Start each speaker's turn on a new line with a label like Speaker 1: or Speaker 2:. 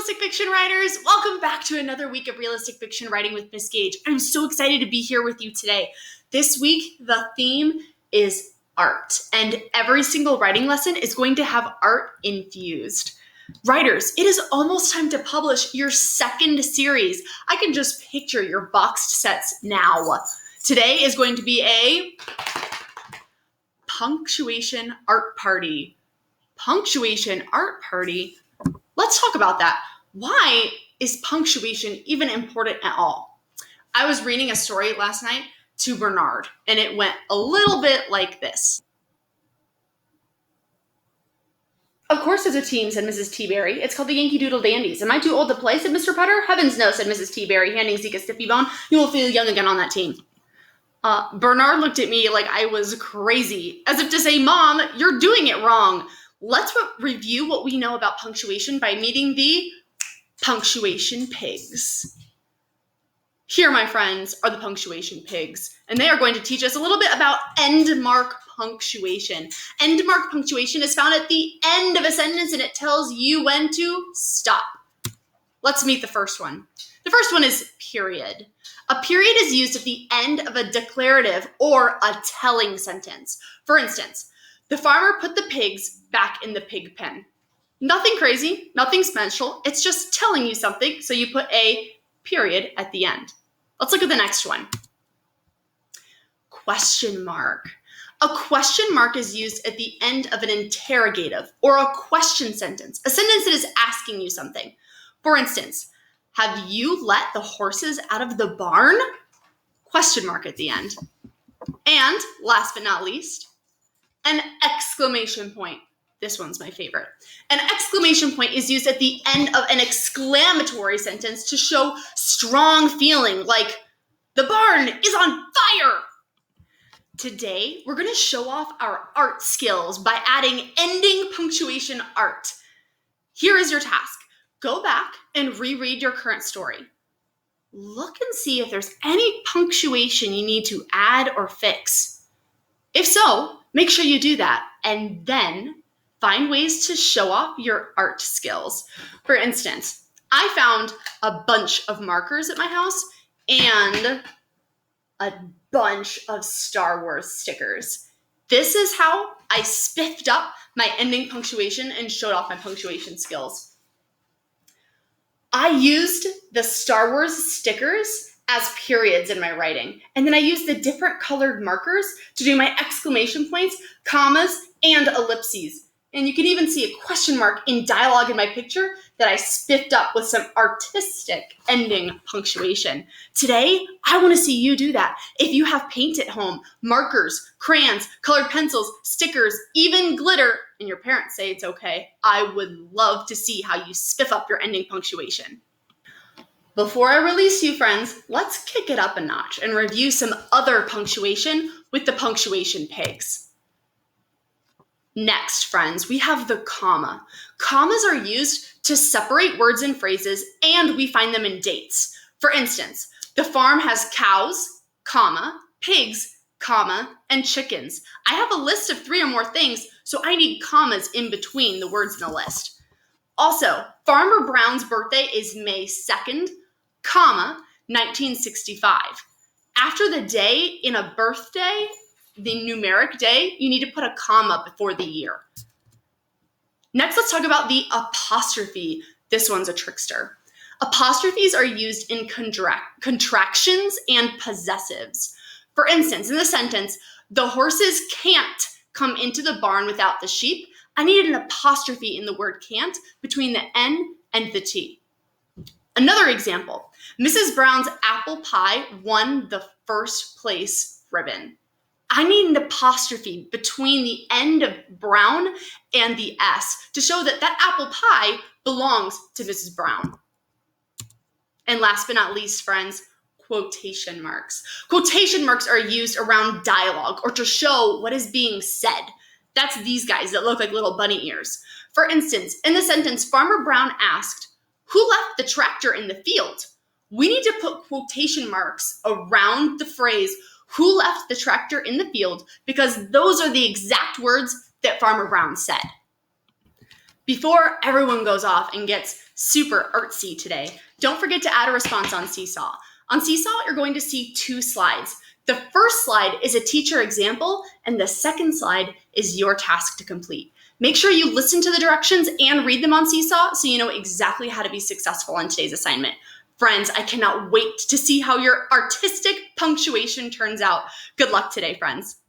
Speaker 1: realistic fiction writers. Welcome back to another week of realistic fiction writing with Miss Gage. I'm so excited to be here with you today. This week, the theme is art, and every single writing lesson is going to have art infused. Writers, it is almost time to publish your second series. I can just picture your boxed sets now. Today is going to be a punctuation art party. Punctuation art party? Let's talk about that. Why is punctuation even important at all? I was reading a story last night to Bernard, and it went a little bit like this. Of course there's a team, said Mrs. T. Berry. It's called the Yankee Doodle Dandies. Am I too old to play, said Mr. Putter. Heavens no, said Mrs. T. Berry, handing Zeke a stiffy bone. You will feel young again on that team. Bernard looked at me like I was crazy, as if to say, Mom, you're doing it wrong. Let's review what we know about punctuation by meeting the punctuation pigs. Here, my friends, are the punctuation pigs, and they are going to teach us a little bit about end mark punctuation. End mark punctuation is found at the end of a sentence, and it tells you when to stop. Let's meet the first one. The first one is period. A period is used at the end of a declarative or a telling sentence. For instance, the farmer put the pigs back in the pig pen. Nothing crazy, nothing special. It's just telling you something, so you put a period at the end. Let's look at the next one. Question mark. A question mark is used at the end of an interrogative or a question sentence, a sentence that is asking you something. For instance, have you let the horses out of the barn? Question mark at the end. And last but not least, an exclamation point. This one's my favorite. An exclamation point is used at the end of an exclamatory sentence to show strong feeling, like the barn is on fire. Today, we're going to show off our art skills by adding ending punctuation art. Here is your task. Go back and reread your current story. Look and see if there's any punctuation you need to add or fix. If so, make sure you do that, and then find ways to show off your art skills. For instance, I found a bunch of markers at my house and a bunch of Star Wars stickers. This is how I spiffed up my ending punctuation and showed off my punctuation skills. I used the Star Wars stickers as periods in my writing. And then I used the different colored markers to do my exclamation points, commas, and ellipses. And you can even see a question mark in dialogue in my picture that I spiffed up with some artistic ending punctuation. Today, I want to see you do that. If you have paint at home, markers, crayons, colored pencils, stickers, even glitter, and your parents say it's okay, I would love to see how you spiff up your ending punctuation. Before I release you, friends, let's kick it up a notch and review some other punctuation with the punctuation pigs. Next, friends, we have the comma. Commas are used to separate words and phrases, and we find them in dates. For instance, the farm has cows, comma, pigs, comma, and chickens. I have a list of 3 or more things, so I need commas in between the words in the list. Also, Farmer Brown's birthday is May 2nd, comma, 1965. After the day in a birthday, the numeric day, you need to put a comma before the year. Next, let's talk about the apostrophe. This one's a trickster. Apostrophes are used in contractions and possessives. For instance, in the sentence, the horses can't come into the barn without the sheep, I needed an apostrophe in the word can't between the N and the T. Another example, Mrs. Brown's apple pie won the first place ribbon. I need an apostrophe between the end of Brown and the S to show that that apple pie belongs to Mrs. Brown. And last but not least, friends, quotation marks. Quotation marks are used around dialogue or to show what is being said. That's these guys that look like little bunny ears. For instance, in the sentence, Farmer Brown asked, "Who left the tractor in the field?" We need to put quotation marks around the phrase, "Who left the tractor in the field?" because those are the exact words that Farmer Brown said. Before everyone goes off and gets Super artsy today. Don't forget to add a response on Seesaw. On Seesaw, you're going to see 2 slides. The first slide is a teacher example, and the second slide is your task to complete. Make sure you listen to the directions and read them on Seesaw so you know exactly how to be successful on today's assignment. Friends, I cannot wait to see how your artistic punctuation turns out. Good luck today, friends.